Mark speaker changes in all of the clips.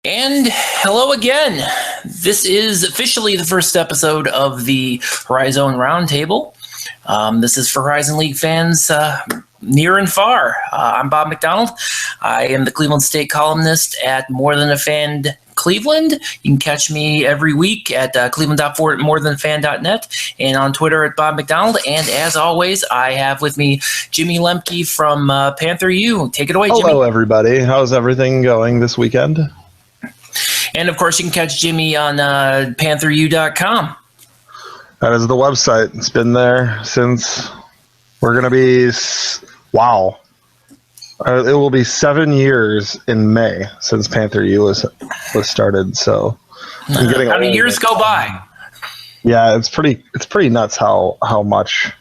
Speaker 1: And hello again. This is officially the first episode of the Horizon Roundtable. This is for Horizon League fans near and far. I'm Bob McDonald. I am the Cleveland State columnist at More Than a Fan Cleveland. You can catch me every week at cleveland.morethanfan.net and on Twitter at Bob McDonald. And as always, I have with me Jimmy Lemke from Panther U. Take it away, Jimmy.
Speaker 2: Hello, everybody. How's everything going this weekend?
Speaker 1: And, of course, you can catch Jimmy on PantherU.com.
Speaker 2: That is the website. It's been there since we're going to be, wow. It will be 7 years in May since Panther U was started. So
Speaker 1: how many years go by?
Speaker 2: Yeah, it's pretty nuts how much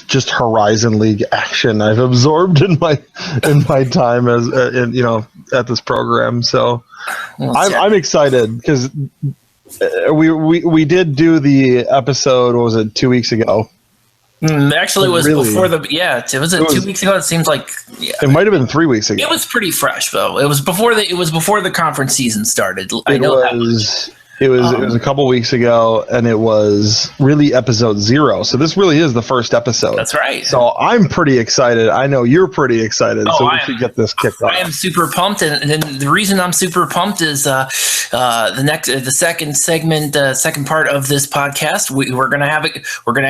Speaker 2: just Horizon League action I've absorbed in my time as at this program. So I'm excited because we did do the episode. What was it, 2 weeks ago?
Speaker 1: Actually, it was before the it was 2 weeks ago. It seems like
Speaker 2: it might have been 3 weeks ago.
Speaker 1: It was pretty fresh though. It was before the conference season started.
Speaker 2: It was a couple weeks ago, and it was really episode 0. So this really is the first episode.
Speaker 1: That's right.
Speaker 2: So I'm pretty excited. I know you're pretty excited. So we should get this kicked off.
Speaker 1: I am super pumped, and the reason I'm super pumped is the second segment, second part of this podcast. We're gonna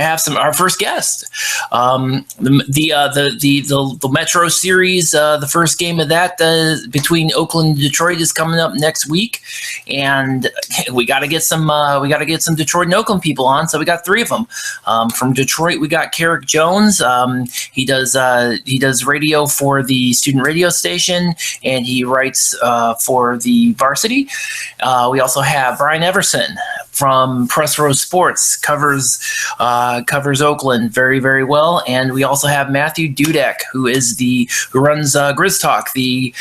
Speaker 1: have our first guest. The Metro Series, the first game of that between Oakland and Detroit is coming up next week, and we got to get some Detroit and Oakland people on. So we got 3 of them. From Detroit, we got Carrick Jones. He does radio for the student radio station, and he writes for the Varsity. We also have Brian Everson from Press Row Sports, covers Oakland very, very well. And we also have Matthew Dudek, who runs Grizz Talk, the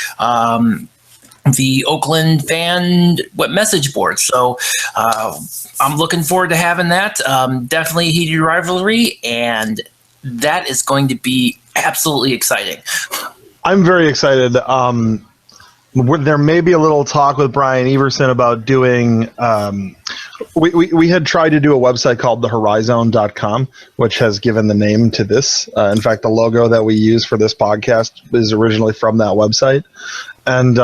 Speaker 1: Oakland fan message board. So I'm looking forward to having that. Definitely a heated rivalry, and that is going to be absolutely exciting.
Speaker 2: I'm very excited. There may be a little talk with Brian Everson about doing we had tried to do a website called thehorizon.com, which has given the name to this. In fact, the logo that we use for this podcast is originally from that website. And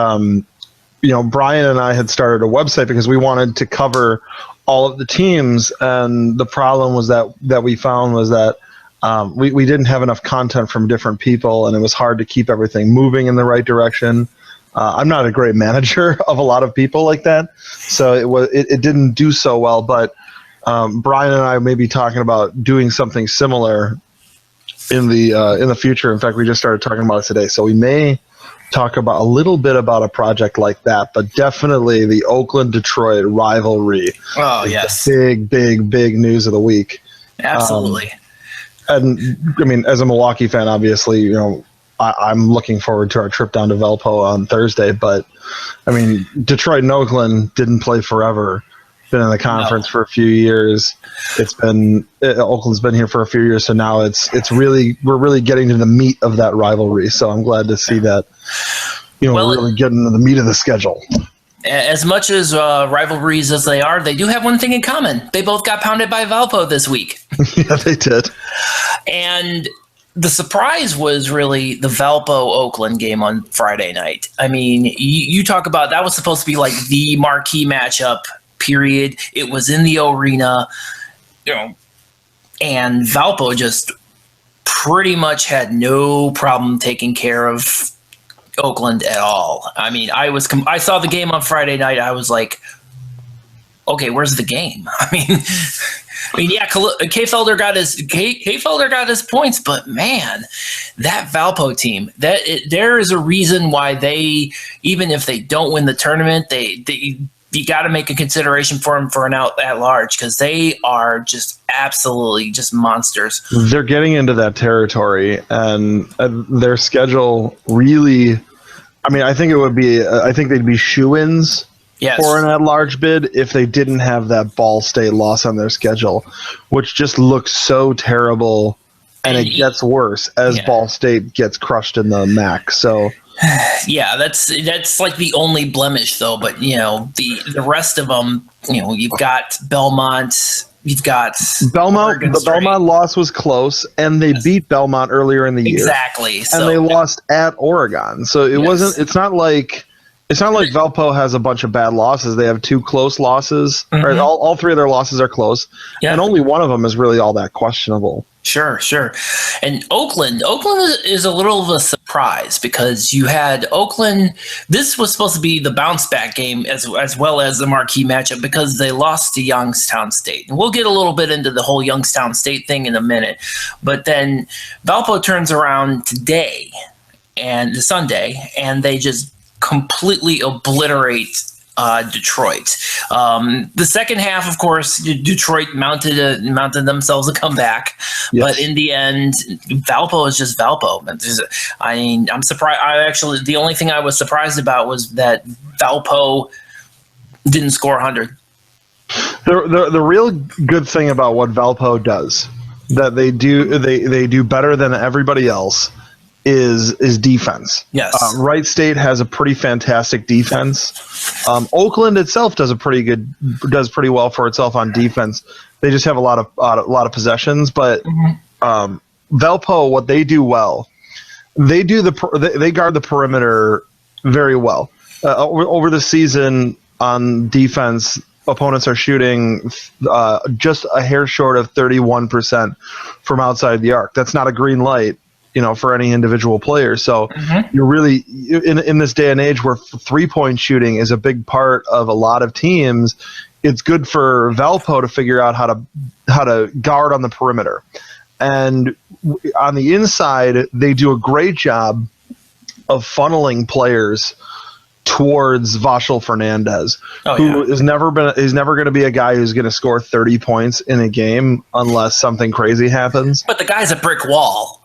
Speaker 2: Brian and I had started a website because we wanted to cover all of the teams, and the problem was that we found was that we didn't have enough content from different people, and it was hard to keep everything moving in the right direction. I'm not a great manager of a lot of people like that, so it didn't do so well. But Brian and I may be talking about doing something similar in the future. In fact, we just started talking about it today, so we may talk about a little bit about a project like that, but definitely the Oakland-Detroit rivalry.
Speaker 1: Oh, yes.
Speaker 2: Big news of the week.
Speaker 1: Absolutely.
Speaker 2: And I mean, as a Milwaukee fan, obviously, I'm looking forward to our trip down to Valpo on Thursday, but I mean, Detroit and Oakland didn't play forever. Been in the conference for a few years. Oakland's been here for a few years, so now we're really getting to the meat of that rivalry. So I'm glad to see that we're really getting into the meat of the schedule.
Speaker 1: As much as rivalries as they are, they do have one thing in common. They both got pounded by Valpo this week.
Speaker 2: Yeah, they did.
Speaker 1: And the surprise was really the Valpo-Oakland game on Friday night. I mean, you talk about that was supposed to be like the marquee matchup. Period. It was in the arena, and Valpo just pretty much had no problem taking care of Oakland at all. I mean, I saw the game on Friday night. I was like, okay, where's the game? I mean, yeah, K-Felder got his points, but man, that Valpo team, there is a reason why they, even if they don't win the tournament, you got to make a consideration for them for an out at large, because they are just absolutely just monsters.
Speaker 2: They're getting into that territory, and their schedule really, I mean, I think they'd be shoo-ins for an at-large bid if they didn't have that Ball State loss on their schedule, which just looks so terrible, and it gets worse as Ball State gets crushed in the MAC. So
Speaker 1: Yeah, that's like the only blemish though. But the rest of them, you've got Belmont, you've got
Speaker 2: Belmont.
Speaker 1: Oregon
Speaker 2: The
Speaker 1: State.
Speaker 2: Belmont loss was close, and they beat Belmont earlier in the year.
Speaker 1: Exactly.
Speaker 2: And they lost at Oregon, so it wasn't. It's not like Valpo has a bunch of bad losses. They have 2 close losses.
Speaker 1: Mm-hmm.
Speaker 2: Right? All 3 of their losses are close, and only one of them is really all that questionable.
Speaker 1: Sure. And Oakland is a little of a surprise because you had Oakland. This was supposed to be the bounce back game as well as the marquee matchup because they lost to Youngstown State. And we'll get a little bit into the whole Youngstown State thing in a minute. But then Valpo turns around today and Sunday, and they just completely obliterate Detroit. The second half, of course, Detroit mounted themselves a comeback, but in the end, Valpo is just Valpo. I'm surprised. The only thing I was surprised about was that Valpo didn't score 100.
Speaker 2: The real good thing about what Valpo does that they do better than everybody else is defense.
Speaker 1: Yes.
Speaker 2: Wright State has a pretty fantastic defense. Oakland itself does pretty well for itself on defense. They just have a lot of possessions, but Valpo, what they do well, they guard the perimeter very well. Over the season on defense, opponents are shooting just a hair short of 31% from outside the arc. That's not a green light, for any individual player. So you're really in this day and age where 3-point shooting is a big part of a lot of teams. It's good for Valpo to figure out how to guard on the perimeter, and on the inside they do a great job of funneling players towards Vachel Fernandez, who is never going to be a guy who's going to score 30 points in a game unless something crazy happens.
Speaker 1: But the guy's a brick wall.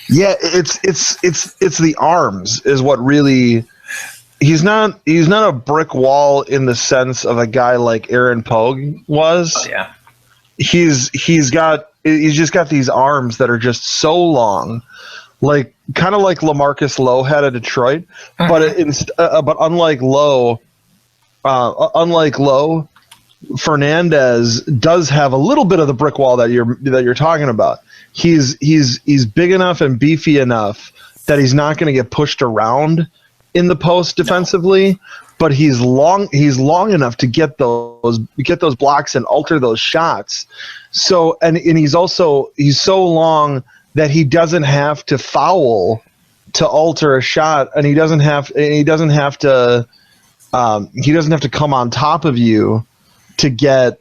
Speaker 2: Yeah, it's the arms is what really. He's not a brick wall in the sense of a guy like Aaron Pogue was.
Speaker 1: Oh, yeah.
Speaker 2: He's just got these arms that are just so long, like kind of like LaMarcus Lowe had at Detroit, but unlike Lowe, Fernandez does have a little bit of the brick wall that you're talking about. He's big enough and beefy enough that he's not going to get pushed around in the post defensively, but he's long enough to get those blocks and alter those shots. So and he's so long that he doesn't have to foul to alter a shot, and he doesn't have to come on top of you to get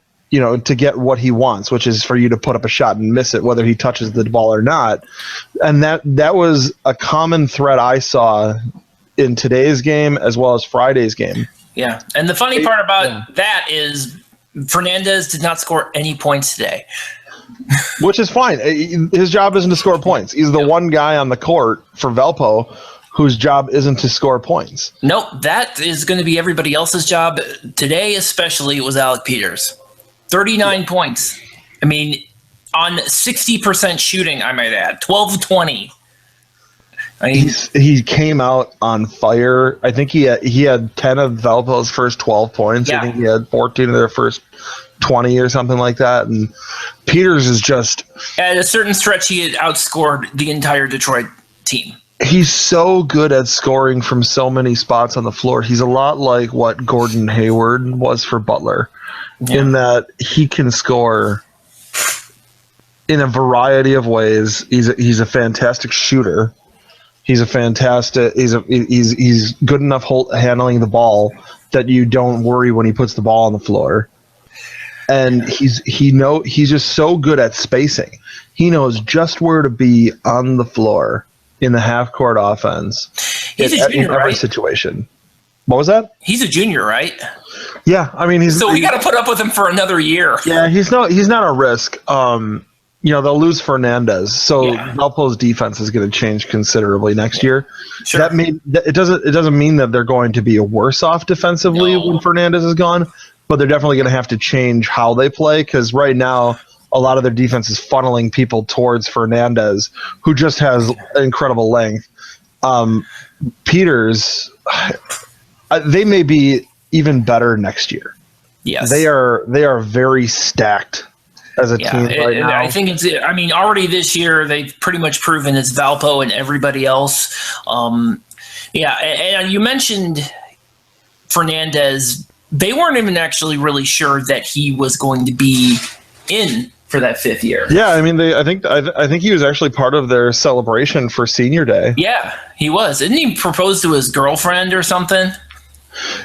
Speaker 2: what he wants, which is for you to put up a shot and miss it, whether he touches the ball or not. And that was a common thread I saw in today's game as well as Friday's game.
Speaker 1: Yeah. And the funny part about that is Fernandez did not score any points today.
Speaker 2: Which is fine. His job isn't to score points. He's the one guy on the court for Valpo whose job isn't to score points.
Speaker 1: Nope, that is going to be everybody else's job. Today especially, it was Alec Peters. 39 points. I mean, on 60% shooting, I might add. 12 of 20.
Speaker 2: He came out on fire. I think he had 10 of Valpo's first 12 points. Yeah. I think he had 14 of their first 20 or something like that. And Peters is just...
Speaker 1: At a certain stretch, he had outscored the entire Detroit team.
Speaker 2: He's so good at scoring from so many spots on the floor. He's a lot like what Gordon Hayward was for Butler, in that he can score in a variety of ways. He's a fantastic shooter. He's good enough handling the ball that you don't worry when he puts the ball on the floor. And he's just so good at spacing. He knows just where to be on the floor in the half court offense.
Speaker 1: He's a junior,
Speaker 2: in every
Speaker 1: right?
Speaker 2: situation. What was that?
Speaker 1: He's a junior, right?
Speaker 2: Yeah, I mean
Speaker 1: so we got to put up with him for another year.
Speaker 2: Yeah, he's not a risk. They'll lose Fernandez, so Valpo's defense is going to change considerably next year.
Speaker 1: Sure.
Speaker 2: It doesn't mean that they're going to be worse off defensively when Fernandez is gone, but they're definitely going to have to change how they play, because right now a lot of their defense is funneling people towards Fernandez, who just has incredible length. Peters, they may be even better next year.
Speaker 1: Yes,
Speaker 2: they are very stacked as a team right now.
Speaker 1: I think it's. I mean, already this year they've pretty much proven it's Valpo and everybody else. And you mentioned Fernandez. They weren't even actually really sure that he was going to be in for that 5th year.
Speaker 2: Yeah, I mean, I think he was actually part of their celebration for senior day.
Speaker 1: Yeah, he was. Didn't he propose to his girlfriend or something?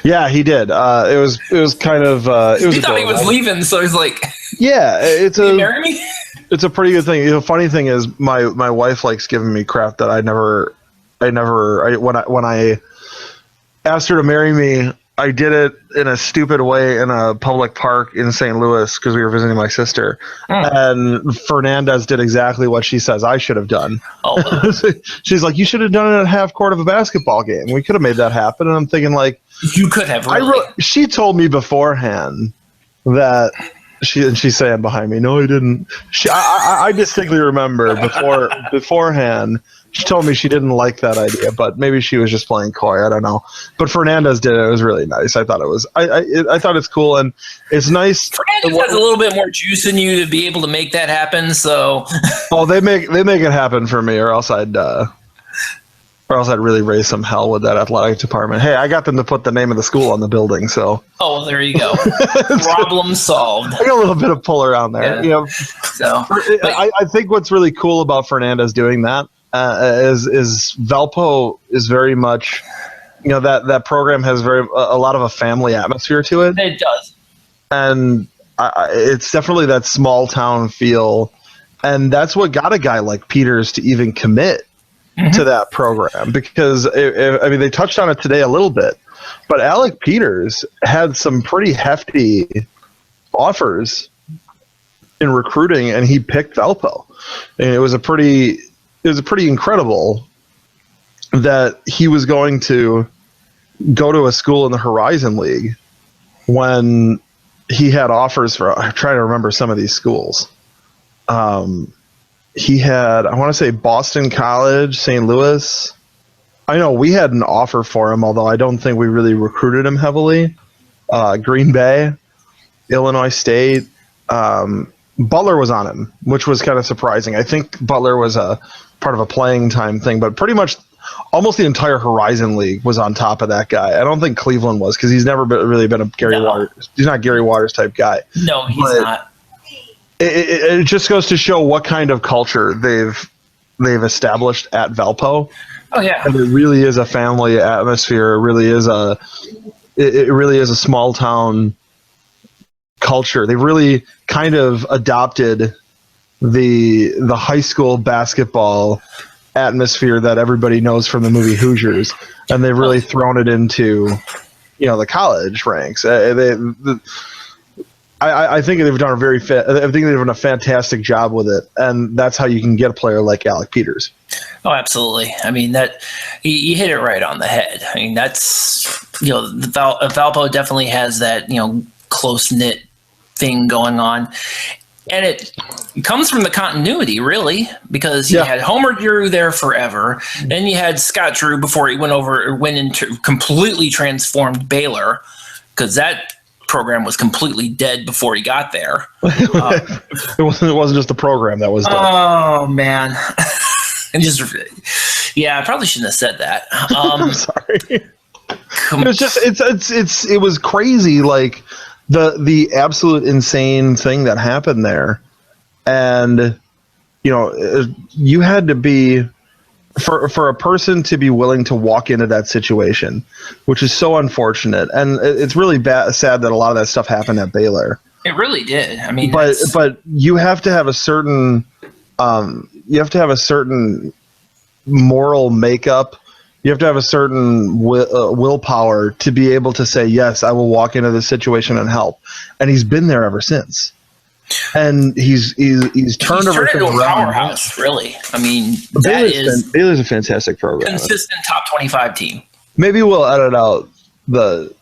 Speaker 2: Yeah, he did. It was kind of.
Speaker 1: He thought he was leaving, so he's like,
Speaker 2: "Yeah,
Speaker 1: Can you marry me?"
Speaker 2: It's a pretty good thing. The funny thing is, my wife likes giving me crap that when I asked her to marry me, I did it in a stupid way in a public park in St. Louis because we were visiting my sister. And Fernandez did exactly what she says I should have done. Oh. She's like, you should have done it at half court of a basketball game. We could have made that happen. And I'm thinking, like,
Speaker 1: you could have. Really.
Speaker 2: She told me beforehand that she's saying behind me, no, I didn't. I distinctly remember beforehand. She told me she didn't like that idea, but maybe she was just playing coy. I don't know. But Fernandez did it. It was really nice. I thought it was. I thought it's cool and it's nice.
Speaker 1: Fernandez has a little bit more juice in you to be able to make that happen. So.
Speaker 2: Oh, they make it happen for me, or else I'd really raise some hell with that athletic department. Hey, I got them to put the name of the school on the building, so.
Speaker 1: Oh, there you go. Problem solved.
Speaker 2: I got a little bit of pull around there. Yeah. You know, I think what's really cool about Fernandez doing that. Is Valpo is very much, you know, that program has a lot of a family atmosphere to it.
Speaker 1: It does,
Speaker 2: and it's definitely that small town feel, and that's what got a guy like Peters to even commit to that program because I mean they touched on it today a little bit, but Alec Peters had some pretty hefty offers in recruiting, and he picked Valpo, and it was pretty incredible that he was going to go to a school in the Horizon League when he had offers for, I'm trying to remember some of these schools. He had, I want to say Boston College, St. Louis. I know we had an offer for him, although I don't think we really recruited him heavily. Green Bay, Illinois State, Butler was on him, which was kind of surprising. I think Butler was a part of a playing time thing, but pretty much almost the entire Horizon League was on top of that guy. I don't think Cleveland was because he's never really been a Gary Waters. He's not Gary Waters type guy.
Speaker 1: No, he's not.
Speaker 2: It just goes to show what kind of culture they've established at Valpo.
Speaker 1: Oh yeah,
Speaker 2: and it really is a family atmosphere. It really is a small town culture. They really kind of adopted the high school basketball atmosphere that everybody knows from the movie Hoosiers, and they've really thrown it into, you know, the college ranks. I think they've done a fantastic job with it, and that's how you can get a player like Alec Peters.
Speaker 1: Oh, absolutely. I mean, that you hit it right on the head. I mean, that's, you know, Valpo definitely has that, you know, close knit thing going on, and it comes from the continuity, really, because you had Homer Drew there forever, then you had Scott Drew before he went into completely transformed Baylor, because that program was completely dead before he got there.
Speaker 2: It wasn't just the program that was dead.
Speaker 1: Oh man. And just, I probably shouldn't have said that.
Speaker 2: I'm sorry. It was crazy, like the absolute insane thing that happened there, and you know, you had to be for a person to be willing to walk into that situation, which is so unfortunate, and it's really sad that a lot of that stuff happened at Baylor.
Speaker 1: It really did. I mean,
Speaker 2: but you have to have a certain moral makeup. You have to have a certain willpower to be able to say, yes, I will walk into this situation and help. And he's been there ever since. And he's turned everything
Speaker 1: into a
Speaker 2: around.
Speaker 1: Powerhouse, really. I mean,
Speaker 2: Baylor's a fantastic program.
Speaker 1: Consistent top 25 team.
Speaker 2: Maybe we'll edit out the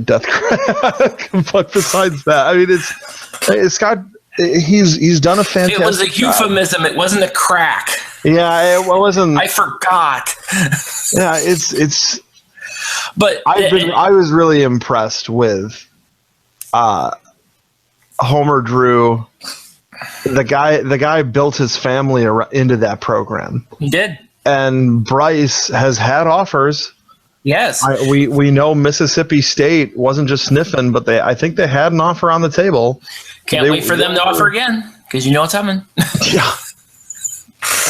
Speaker 2: death crack, but besides that, I mean, it's Scott. He's done a fantastic.
Speaker 1: It was a euphemism. It wasn't a crack.
Speaker 2: Yeah, it wasn't.
Speaker 1: I forgot.
Speaker 2: Yeah, it's.
Speaker 1: But
Speaker 2: I was really impressed with Homer Drew. The guy built his family into that program.
Speaker 1: He did.
Speaker 2: And Bryce has had offers.
Speaker 1: Yes.
Speaker 2: We know Mississippi State wasn't just sniffing, but I think they had an offer on the table.
Speaker 1: Can't wait for them to offer again, because you know it's coming.
Speaker 2: Yeah.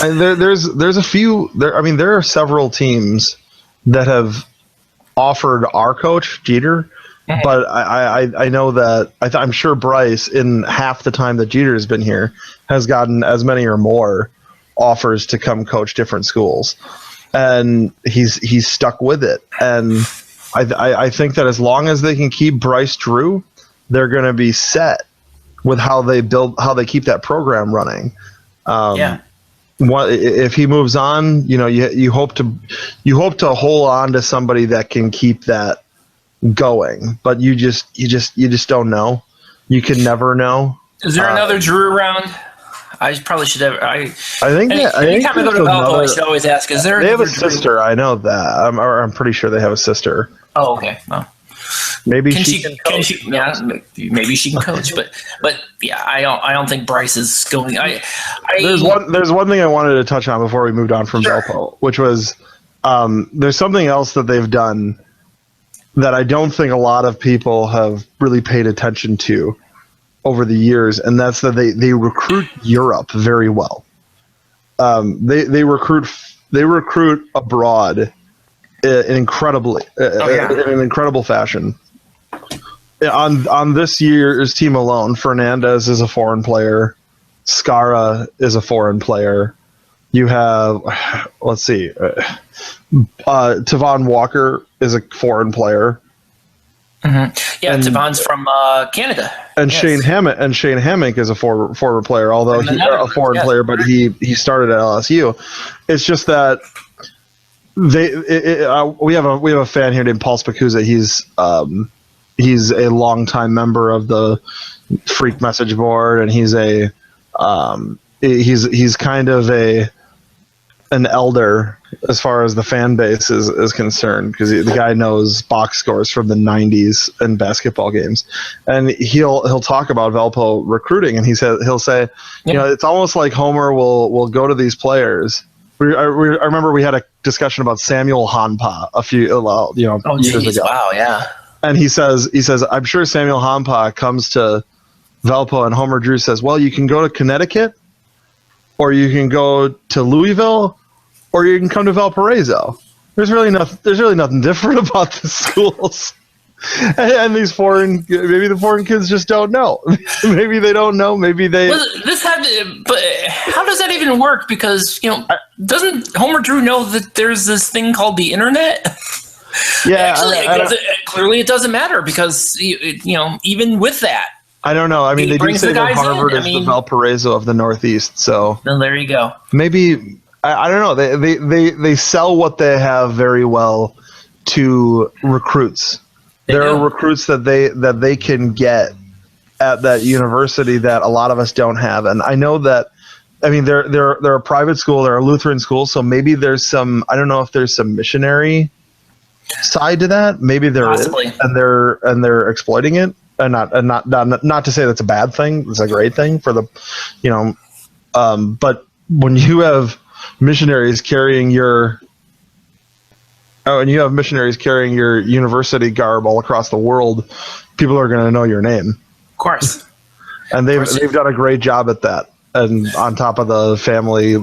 Speaker 2: And there's a few there. I mean, there are several teams that have offered our coach Jeter, but I know that I'm sure Bryce, in half the time that Jeter has been here, has gotten as many or more offers to come coach different schools, and he's stuck with it. And I think that as long as they can keep Bryce Drew, they're going to be set with how they keep that program running. If he moves on, you hope to hold on to somebody that can keep that going, but you just don't know. You can never know.
Speaker 1: Is there another Drew around? I probably should have. I think anytime I go to Valpo, I should always ask: is there?
Speaker 2: They have a sister. I know that. I'm pretty sure they have a sister.
Speaker 1: Oh, okay. Well,
Speaker 2: maybe she can coach.
Speaker 1: Yeah, maybe she can coach. But yeah, I don't think Bryce is going. There's
Speaker 2: one thing I wanted to touch on before we moved on from Valpo, which was there's something else that they've done that I don't think a lot of people have really paid attention to over the years, and that's that they recruit Europe very well. They recruit abroad in an incredible fashion. On this year's team alone, Fernandez is a foreign player, Skara is a foreign player. You have, let's see, Tavon Walker is a foreign player.
Speaker 1: Mm-hmm. Yeah, Tavon's from Canada.
Speaker 2: And yes. Shane Hammock is a former player, although he's a foreign player, but he started at LSU. It's just that we have a fan here named Paul Spacuzza. He's a longtime member of the Freak message board, and he's kind of an elder as far as the fan base is concerned, because the guy knows box scores from the 90s in basketball games, and he'll talk about Valpo recruiting, and he'll say, it's almost like Homer will go to these players. I remember we had a discussion about Samuel Hanpa a few years ago.
Speaker 1: Wow, yeah.
Speaker 2: And he says I'm sure Samuel Hanpa comes to Valpo, and Homer Drew says, well, you can go to Connecticut, or you can go to Louisville, or you can come to Valparaiso. There's really nothing different about the schools. And maybe the foreign kids just don't know. Maybe they don't know. Maybe they.
Speaker 1: But how does that even work? Because doesn't Homer Drew know that there's this thing called the internet?
Speaker 2: Yeah,
Speaker 1: clearly it doesn't matter, because even with that.
Speaker 2: I don't know. I mean, they do say that Harvard is the Valparaiso of the Northeast. So
Speaker 1: then there you go.
Speaker 2: Maybe I don't know. They sell what they have very well to recruits. There are recruits that they can get at that university that a lot of us don't have. And I know that. I mean, they're a private school. They're a Lutheran school. So maybe there's some. I don't know if there's some missionary side to that. Maybe there
Speaker 1: Possibly.
Speaker 2: is, and they're exploiting it. And not to say that's a bad thing. It's a great thing for the, but when you have missionaries carrying your university garb all across the world, people are going to know your name.
Speaker 1: Of course.
Speaker 2: And they've done a great job at that. And on top of the family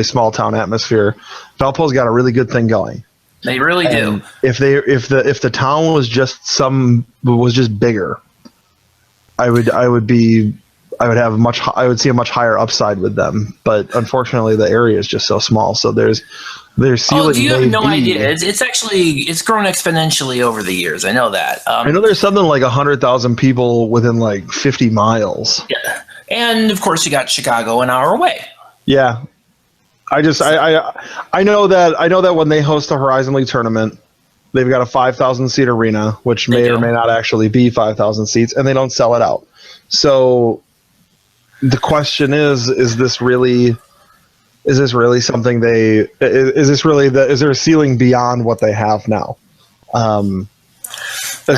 Speaker 2: small town atmosphere, Valpo's got a really good thing going.
Speaker 1: They really do.
Speaker 2: If the town was just bigger, I would see a much higher upside with them. But unfortunately, the area is just so small. So there's ceiling.
Speaker 1: Oh, you have no idea. It's grown exponentially over the years. I know that.
Speaker 2: I know there's something like 100,000 people within like 50 miles.
Speaker 1: Yeah, and of course you got Chicago an hour away.
Speaker 2: Yeah. I know that when they host the Horizon League tournament, they've got a 5,000 seat arena, which may or may not actually be 5,000 seats, and they don't sell it out. So the question is this really is this really something is this really is there a ceiling beyond what they have now?
Speaker 1: I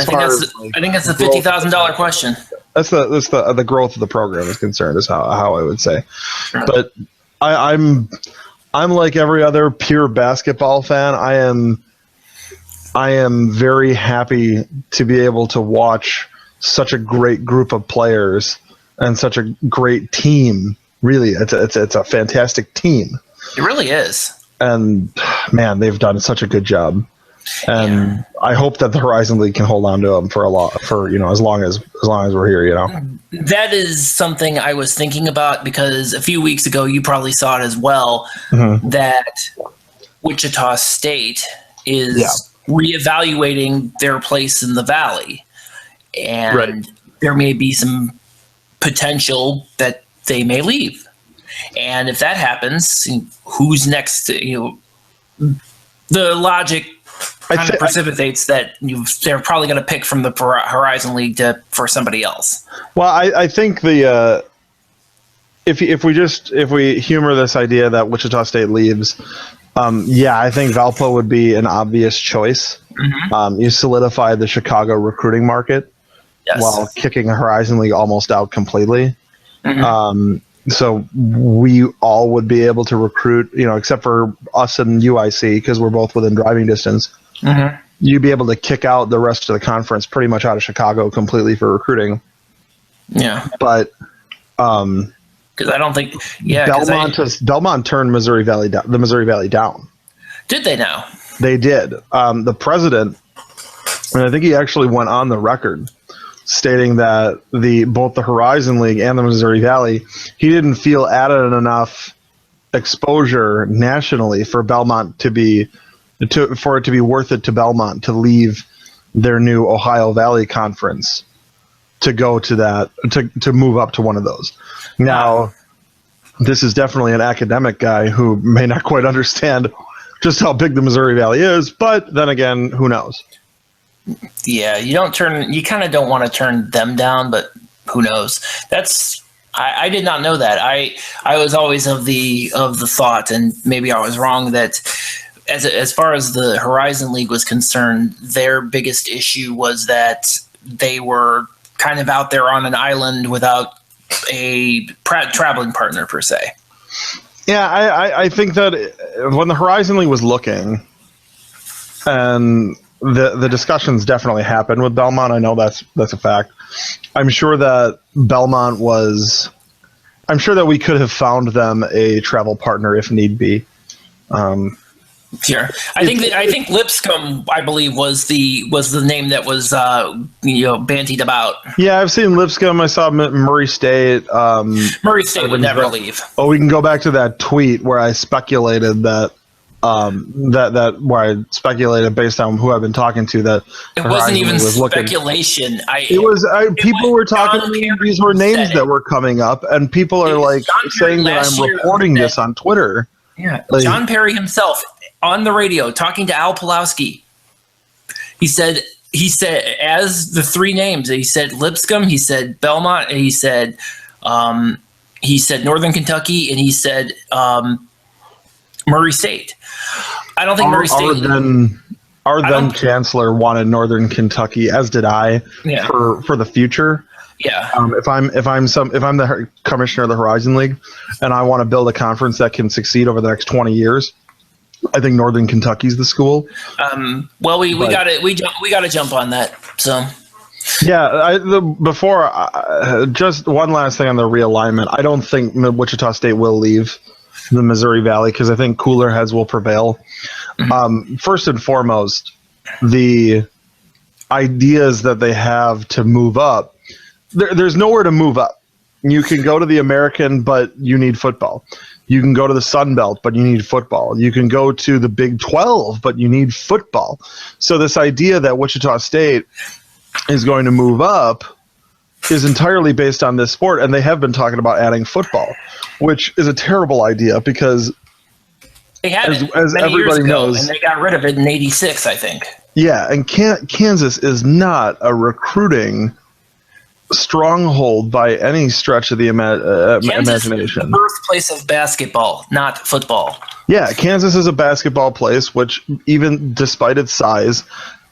Speaker 1: think that's the $50,000 question.
Speaker 2: That's the growth of the program is concerned, is how I would say. Sure. But I'm like every other pure basketball fan. I am very happy to be able to watch such a great group of players and such a great team. Really, it's a fantastic team.
Speaker 1: It really is. And
Speaker 2: man, they've done such a good job. And I hope that the Horizon League can hold on to them for as long as we're here.
Speaker 1: That is something I was thinking about, because a few weeks ago you probably saw it as well, that Wichita State is reevaluating their place in the Valley, and there may be some potential that they may leave. And if that happens, who's next? The logic kind of precipitates that they're probably going to pick from the Horizon League for somebody else.
Speaker 2: Well, I think if we humor this idea that Wichita State leaves, I think Valpo would be an obvious choice. You solidify the Chicago recruiting market while kicking the Horizon League almost out completely. So we all would be able to recruit, except for us and UIC, because we're both within driving distance. You'd be able to kick out the rest of the conference pretty much out of Chicago completely for recruiting.
Speaker 1: Yeah.
Speaker 2: But
Speaker 1: because I don't think
Speaker 2: Belmont turned the Missouri Valley down.
Speaker 1: Did they now?
Speaker 2: They did. The president, and I think he actually went on the record stating that both the Horizon League and the Missouri Valley, he didn't feel added enough exposure nationally for Belmont for it to be worth it to Belmont to leave their new Ohio Valley Conference to go to that, to move up to one of those. Now, this is definitely an academic guy who may not quite understand just how big the Missouri Valley is, but then again, who knows?
Speaker 1: Yeah, you kind of don't want to turn them down, but who knows? I did not know that. I was always of the thought, and maybe I was wrong, that as far as the Horizon League was concerned, their biggest issue was that they were kind of out there on an island without a traveling partner per se.
Speaker 2: Yeah, I think that when the Horizon League was looking, and the discussions definitely happened with Belmont. I know that's a fact. I'm sure that we could have found them a travel partner if need be.
Speaker 1: Sure. I think Lipscomb, I believe, was the name that was bandied about.
Speaker 2: Yeah, I've seen Lipscomb. I saw Murray State.
Speaker 1: Murray State would never leave.
Speaker 2: Oh, we can go back to that tweet where I speculated that where I speculated based on who I've been talking to that
Speaker 1: it wasn't even speculation.
Speaker 2: People were talking. These were names that were coming up, and people are saying that I'm reporting this on Twitter.
Speaker 1: Yeah, John Perry himself on the radio talking to Al Pulowski. He said as the three names. He said Lipscomb. He said Belmont. And he said Northern Kentucky, and he said Murray State. I don't think Murray State.
Speaker 2: Our then chancellor wanted Northern Kentucky, as did I, for the future.
Speaker 1: Yeah.
Speaker 2: If I'm the commissioner of the Horizon League, and I want to build a conference that can succeed over the next 20 years, I think Northern Kentucky's the school.
Speaker 1: Well, we got to jump on that. So.
Speaker 2: Yeah. Just one last thing on the realignment. I don't think Wichita State will leave the Missouri Valley because I think cooler heads will prevail. First and foremost, the ideas that they have to move up. There's nowhere to move up. You can go to the American, but you need football. You can go to the Sun Belt, but you need football. You can go to the Big 12, but you need football. So this idea that Wichita State is going to move up is entirely based on this sport, and they have been talking about adding football, which is a terrible idea because
Speaker 1: they had
Speaker 2: as everybody knows,
Speaker 1: and they got rid of it in '86, I think.
Speaker 2: Yeah, and Kansas is not a recruiting stronghold by any stretch of the
Speaker 1: Kansas
Speaker 2: imagination.
Speaker 1: is the birthplace of basketball, not football.
Speaker 2: Yeah, Kansas is a basketball place, which even despite its size,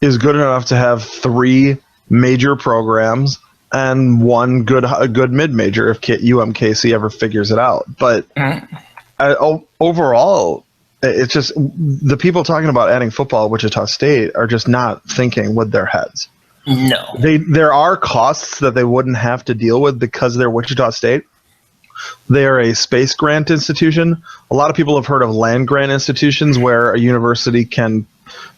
Speaker 2: is good enough to have 3 major programs and a good mid-major if UMKC ever figures it out. But overall, it's just the people talking about adding football at Wichita State are just not thinking with their heads.
Speaker 1: No.
Speaker 2: There are costs that they wouldn't have to deal with because they're Wichita State. They are a space grant institution. A lot of people have heard of land grant institutions where a university can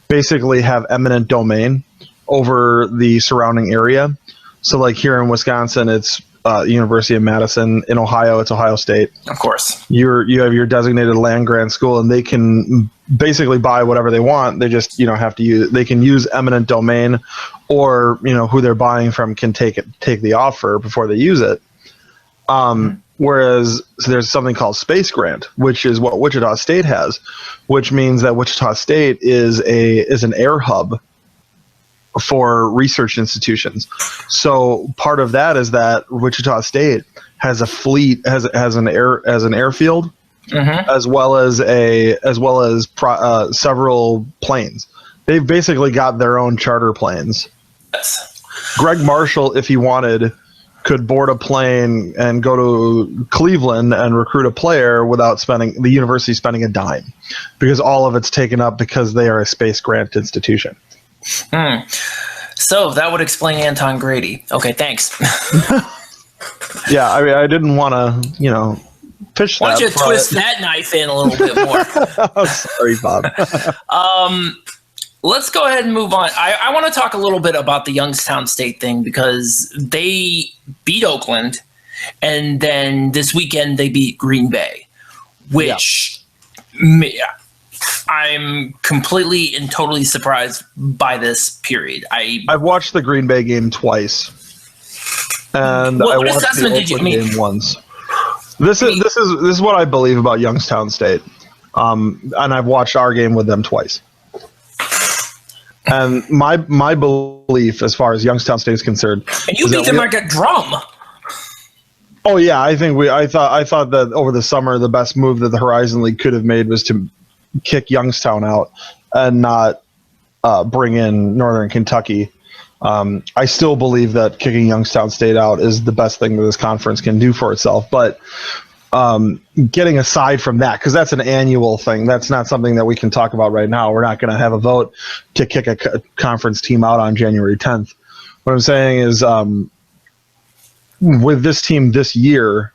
Speaker 2: basically have eminent domain over the surrounding area. So like here in Wisconsin, it's University of Madison. In Ohio, it's Ohio State.
Speaker 1: Of course.
Speaker 2: You have your designated land grant school, and they can basically buy whatever they want. They just they can use eminent domain, or who they're buying from can take the offer before they use it. Whereas there's something called Space Grant, which is what Wichita State has, which means that Wichita State is an air hub for research institutions. So part of that is that Wichita State has a fleet, has an airfield, as well as several planes. They've basically got their own charter planes.
Speaker 1: Yes.
Speaker 2: Greg Marshall, if he wanted, could board a plane and go to Cleveland and recruit a player without the university spending a dime, because all of it's taken up because they are a space grant institution.
Speaker 1: So that would explain Anton Grady. Okay, thanks.
Speaker 2: Yeah, I mean, I didn't want to, pitch that.
Speaker 1: Why don't you twist that knife in a little bit more?
Speaker 2: Oh, sorry, Bob.
Speaker 1: Let's go ahead and move on. I want to talk a little bit about the Youngstown State thing because they beat Oakland, and then this weekend they beat Green Bay, which I'm completely and totally surprised by this period.
Speaker 2: I've watched the Green Bay game twice, and I watched the Oakland game once. This is what I believe about Youngstown State, and I've watched our game with them twice. And my belief, as far as Youngstown State is concerned,
Speaker 1: and you beat them like a drum.
Speaker 2: Oh yeah, I thought that over the summer the best move that the Horizon League could have made was to kick Youngstown out and not bring in Northern Kentucky. I still believe that kicking Youngstown State out is the best thing that this conference can do for itself. But getting aside from that, because that's an annual thing, that's not something that we can talk about right now. We're not going to have a vote to kick a conference team out on January 10th. What I'm saying is, with this team this year,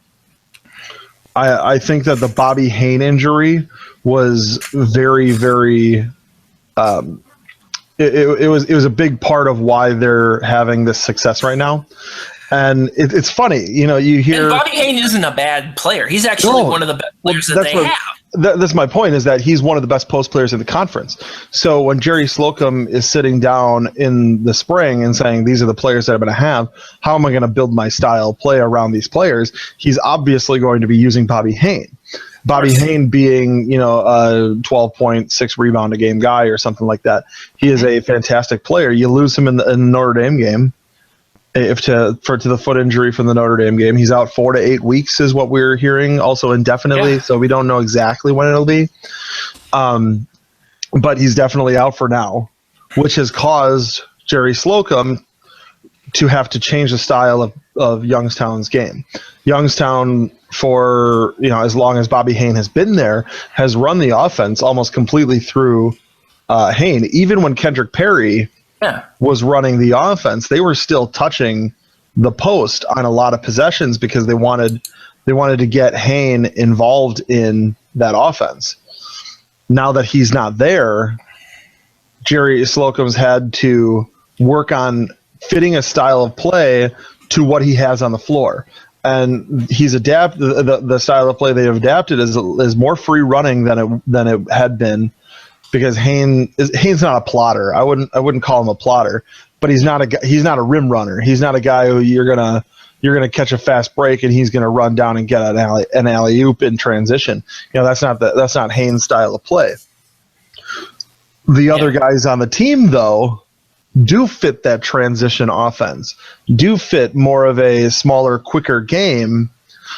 Speaker 2: I think that the Bobby Hain injury was very, very it was a big part of why they're having this success right now. And it's funny, you hear...
Speaker 1: And Bobby Hain isn't a bad player. He's actually one of the best players that they have.
Speaker 2: That's my point, is that he's one of the best post players in the conference. So when Jerry Slocum is sitting down in the spring and saying, these are the players that I'm going to have, how am I going to build my style play around these players? He's obviously going to be using Bobby Hain. Bobby Hain being, a 12.6 rebound a game guy or something like that. He is a fantastic player. You lose him in the Notre Dame game. To the foot injury from the Notre Dame game. He's out 4 to 8 weeks is what we're hearing, also indefinitely, so we don't know exactly when it'll be. But he's definitely out for now, which has caused Jerry Slocum to have to change the style of Youngstown's game. Youngstown, for as long as Bobby Hain has been there, has run the offense almost completely through Hain. Even when Kendrick Perry was running the offense, they were still touching the post on a lot of possessions because they wanted to get Hain involved in that offense. Now that he's not there, Jerry Slocum's had to work on fitting a style of play to what he has on the floor. And he's adapted. The style of play they have adapted is more free running than it had been. Because Hain's not a plotter. I wouldn't call him a plotter, but he's not a rim runner. He's not a guy who you're gonna catch a fast break and he's gonna run down and get an alley-oop in transition. That's not Hain's style of play. The other guys on the team, though, do fit that transition offense, do fit more of a smaller, quicker game.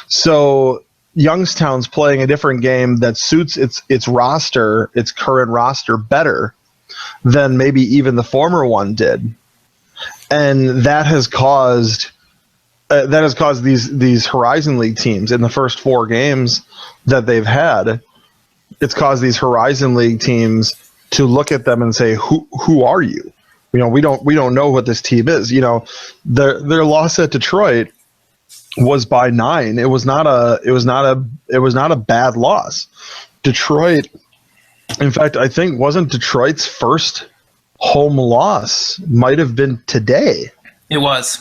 Speaker 2: So Youngstown's playing a different game that suits its roster, its current roster, better than maybe even the former one did, and that has caused these Horizon League teams in the first 4 games that they've had. It's caused these Horizon League teams to look at them and say, "Who are you?" You know, we don't know what this team is. You know, their loss at Detroit was by 9. It was not a bad loss. Detroit, in fact, I think wasn't Detroit's first home loss might have been today.
Speaker 1: It was.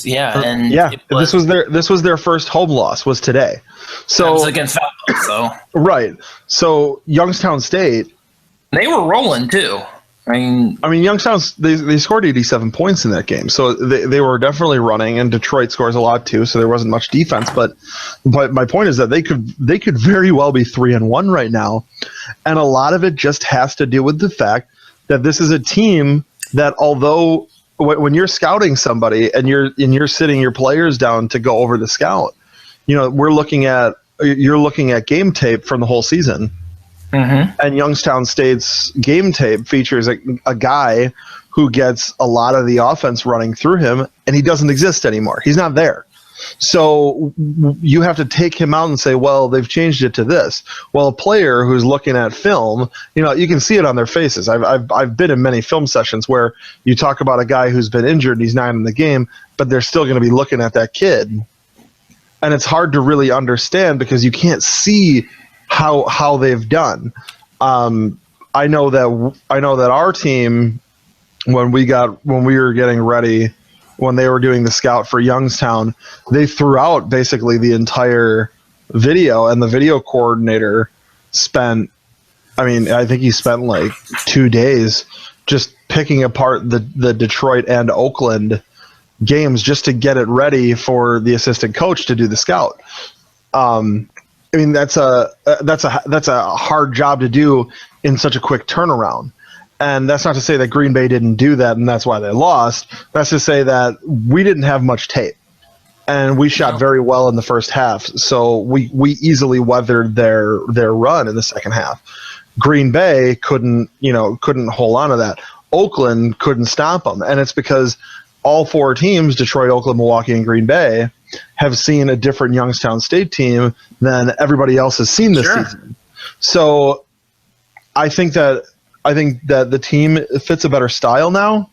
Speaker 1: Yeah, and
Speaker 2: yeah, this was their first home loss was today. So
Speaker 1: it was against Valpo, so
Speaker 2: right. So Youngstown State,
Speaker 1: they were rolling too. I mean,
Speaker 2: Youngstown they scored 87 points in that game, so they were definitely running. And Detroit scores a lot too, so there wasn't much defense. But my point is that they could very well be 3-1 right now, and a lot of it just has to do with the fact that this is a team that, although when you're scouting somebody and you're sitting your players down to go over the scout, you know, you're looking at game tape from the whole season. Mm-hmm. And Youngstown State's game tape features a guy who gets a lot of the offense running through him, and he doesn't exist anymore. He's not there. So you have to take him out and say, well, they've changed it to this. Well, a player who's looking at film, you know, you can see it on their faces. I've been in many film sessions where you talk about a guy who's been injured and he's not in the game, but they're still going to be looking at that kid. And it's hard to really understand because you can't see how they've done. I know that our team, when we were getting ready, when they were doing the scout for Youngstown, they threw out basically the entire video, and the video coordinator spent, I think he spent like 2 days just picking apart the Detroit and Oakland games just to get it ready for the assistant coach to do the scout. That's a hard job to do in such a quick turnaround. And that's not to say that Green Bay didn't do that and that's why they lost. That's to say that we didn't have much tape. And we shot very well in the first half. So we easily weathered their run in the second half. Green Bay couldn't hold on to that. Oakland couldn't stop them. And it's because all 4 teams, Detroit, Oakland, Milwaukee, and Green Bay, have seen a different Youngstown State team than everybody else has seen this season. So I think that the team fits a better style now,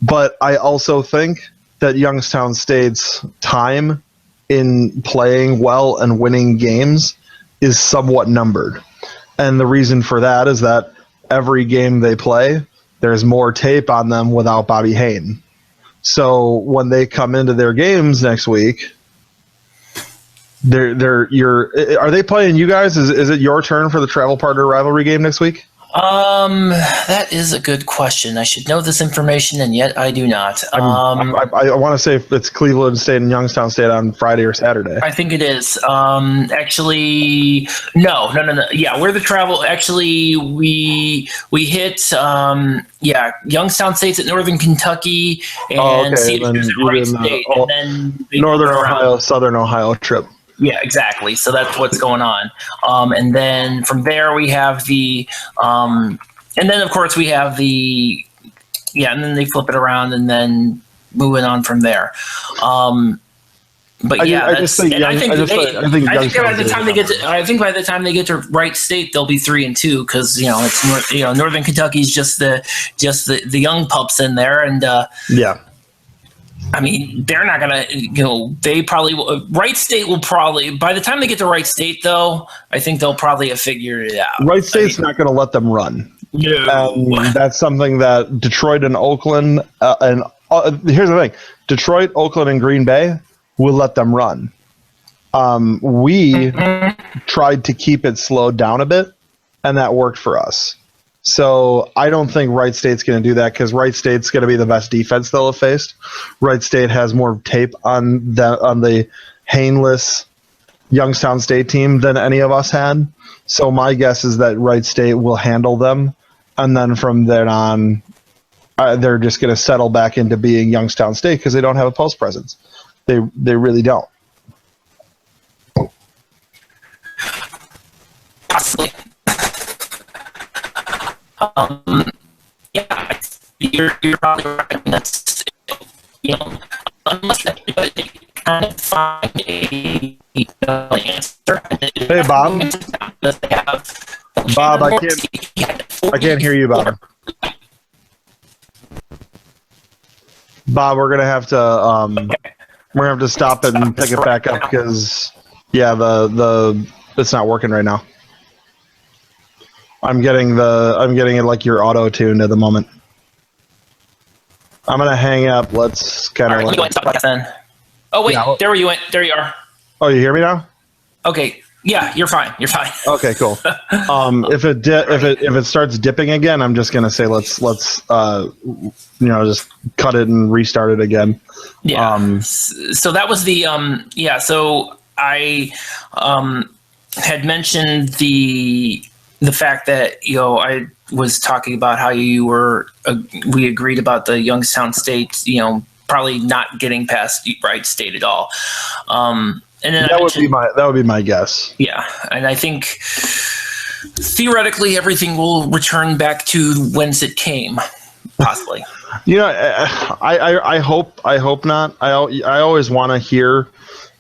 Speaker 2: but I also think that Youngstown State's time in playing well and winning games is somewhat numbered. And the reason for that is that every game they play, there's more tape on them without Bobby Hayne. So when they come into their games next week, are they playing you guys? Is it your turn for the travel partner rivalry game next week?
Speaker 1: That is a good question. I should know this information, and yet I do not.
Speaker 2: I want to say if it's Cleveland State and Youngstown State on Friday or Saturday.
Speaker 1: I think it is. Actually, no. Yeah, we're the travel. Actually, we hit. Youngstown State's at Northern Kentucky, and Cedar's at Wright State, and then
Speaker 2: Northern Ohio, Southern Ohio trip.
Speaker 1: Yeah, exactly. So that's what's going on. And then from there we have the and then of course we have and then they flip it around and then moving on from there. But I think by the time they get to Wright State, they'll be 3-2 because it's Northern Kentucky's just the young pups in there, and they're not going to, they probably will. Wright State will probably, by the time they get to Wright State, though, I think they'll probably have figured it out.
Speaker 2: Wright State's not going to let them run. No. That's something that Detroit and Oakland, here's the thing, Detroit, Oakland, and Green Bay will let them run. We tried to keep it slowed down a bit, and that worked for us. So I don't think Wright State's going to do that because Wright State's going to be the best defense they'll have faced. Wright State has more tape on the Hainless Youngstown State team than any of us had. So my guess is that Wright State will handle them and then from then on, they're just going to settle back into being Youngstown State because they don't have a post presence. They really don't.
Speaker 1: Possibly. Yeah, you're probably right. I mean, that's, unless everybody kind of find a answer.
Speaker 2: Hey, Bob. Bob, I can't hear you, Bob. Bob, we're gonna have to stop and pick it back up because the it's not working right now. I'm getting it like you're auto tuned at the moment. I'm gonna hang up. Let's kind of.
Speaker 1: Right, like, then. Oh wait, yeah. There you went. There you are.
Speaker 2: Oh, you hear me now?
Speaker 1: Okay. Yeah, you're fine. You're fine.
Speaker 2: Okay, cool. If it starts dipping again, I'm just gonna say let's just cut it and restart it again.
Speaker 1: Yeah. So that was the So I had mentioned the fact that I was talking about how you were we agreed about the Youngstown State probably not getting past Wright State at all. And then that would be my guess. Yeah, and I think theoretically everything will return back to whence it came, possibly.
Speaker 2: I hope not. I always want to hear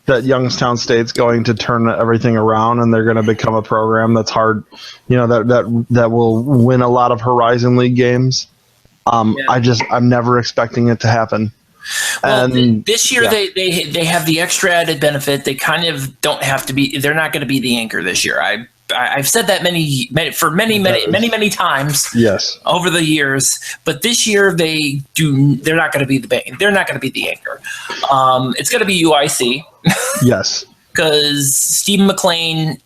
Speaker 2: that Youngstown State's going to turn everything around and they're going to become a program that's hard, that will win a lot of Horizon League games. I'm never expecting it to happen.
Speaker 1: Well, this year they have the extra added benefit. They kind of don't have to be. They're not going to be the anchor this year. I've said that many times.
Speaker 2: Yes.
Speaker 1: Over the years, but this year they're not going to be they're not going to be the anchor. It's going to be UIC.
Speaker 2: Yes.
Speaker 1: Because Stephen McLean,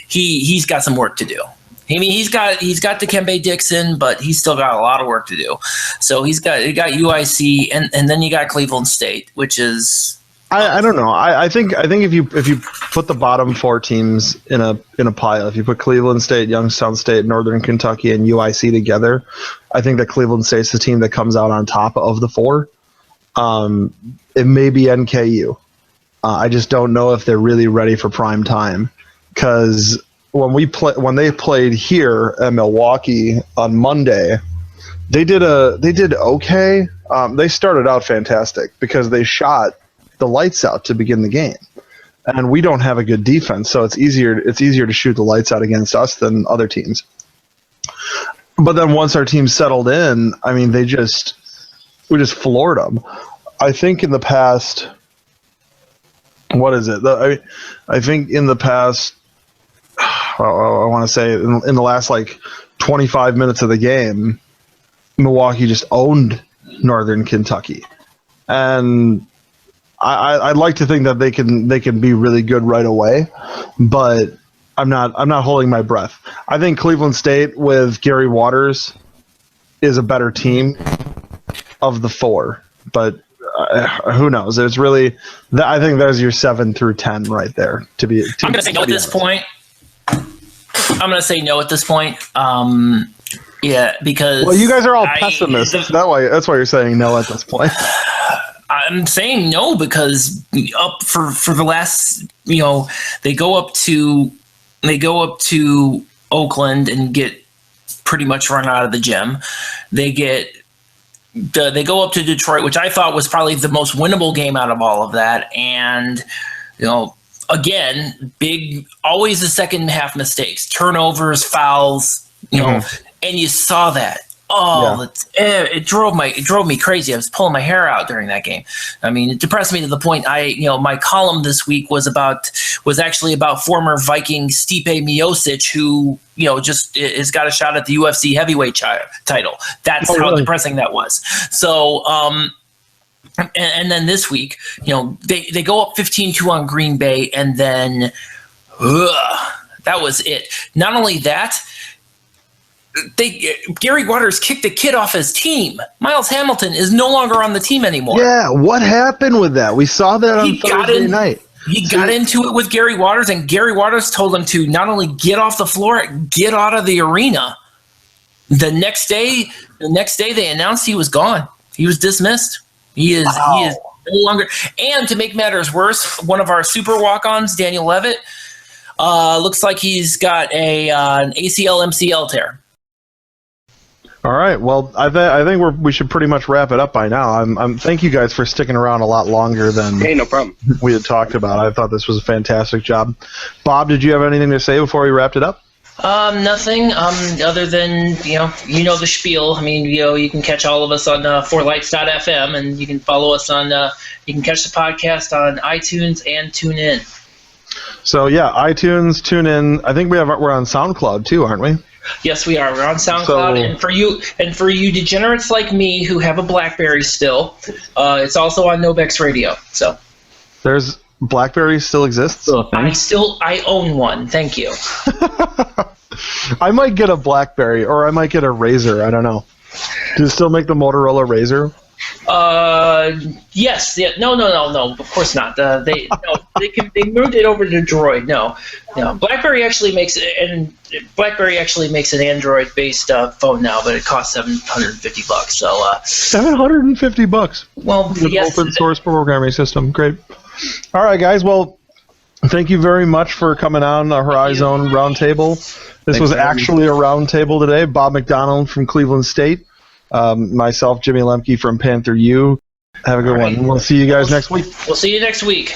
Speaker 1: he's got some work to do. I mean, he's got Dikembe Dixon, but he's still got a lot of work to do. So he got UIC, and then you got Cleveland State, which is
Speaker 2: I don't know. I think if you put the bottom four teams in a pile, if you put Cleveland State, Youngstown State, Northern Kentucky, and UIC together, I think that Cleveland State's the team that comes out on top of the four. It may be NKU. I just don't know if they're really ready for prime time because when they played here at Milwaukee on Monday, they did okay. They started out fantastic because they shot the lights out to begin the game, and we don't have a good defense, so it's easier to shoot the lights out against us than other teams. But then once our team settled in, I mean, we just floored them. I think in the past, what is it? I think in the past. I want to say in the last 25 minutes of the game, Milwaukee just owned Northern Kentucky, and I'd like to think that they can be really good right away, but I'm not holding my breath. I think Cleveland State with Gary Waters is a better team of the four, but who knows? There's really I think there's your 7 through 10 right there. I'm going
Speaker 1: to say no at this point. I'm going to say no at this point. Because
Speaker 2: you guys are all pessimists. That's why you're saying no at this point.
Speaker 1: I'm saying no because up for the last, they go up to Oakland and get pretty much run out of the gym. They go up to Detroit, which I thought was probably the most winnable game out of all of that, and again, always the second half mistakes, turnovers, fouls, and you saw that. Oh, yeah. It drove me crazy. I was pulling my hair out during that game. I mean, it depressed me to the point my column this week was actually about former Viking Stipe Miocic, who just has got a shot at the UFC heavyweight title. That's how depressing that was. So, and then this week, they go up 15-2 on Green Bay, and then that was it. Not only that, Gary Waters kicked a kid off his team. Miles Hamilton is no longer on the team anymore.
Speaker 2: Yeah, what happened with that? We saw that on Thursday night.
Speaker 1: He got into it with Gary Waters, and Gary Waters told him to not only get off the floor, get out of the arena. The next day they announced he was gone. He was dismissed. He is no longer. And to make matters worse, one of our super walk-ons, Daniel Levitt, looks like he's got an ACL MCL tear.
Speaker 2: All right. Well, I think we should pretty much wrap it up by now. I'm thank you guys for sticking around a lot longer than
Speaker 3: no problem.
Speaker 2: we had talked about. I thought this was a fantastic job. Bob, did you have anything to say before we wrapped it up?
Speaker 1: Nothing. Other than the spiel. I mean, you can catch all of us on forlights.fm, and you can follow us on. You can catch the podcast on iTunes and TuneIn.
Speaker 2: So yeah, iTunes, TuneIn. I think we're on SoundCloud too, aren't we?
Speaker 1: Yes, we are. We're on SoundCloud, and for you degenerates like me who have a BlackBerry still, it's also on Nobex Radio. So
Speaker 2: there's BlackBerry still exists.
Speaker 1: I own one. Thank you.
Speaker 2: I might get a BlackBerry, or I might get a Razr. I don't know. Do you still make the Motorola Razr?
Speaker 1: Yes. Yeah. No. Of course not. They moved it over to Droid. No. BlackBerry actually makes an Android-based phone now, but it costs $750. So
Speaker 2: $750.
Speaker 1: Well, yes.
Speaker 2: Open source programming system. Great. All right, guys. Well, thank you very much for coming on the Horizon Roundtable. This was actually a roundtable today. Bob McDonald from Cleveland State. Myself, Jimmy Lemke from Panther U. Have a good one. We'll see you guys next week.
Speaker 1: We'll see you next week.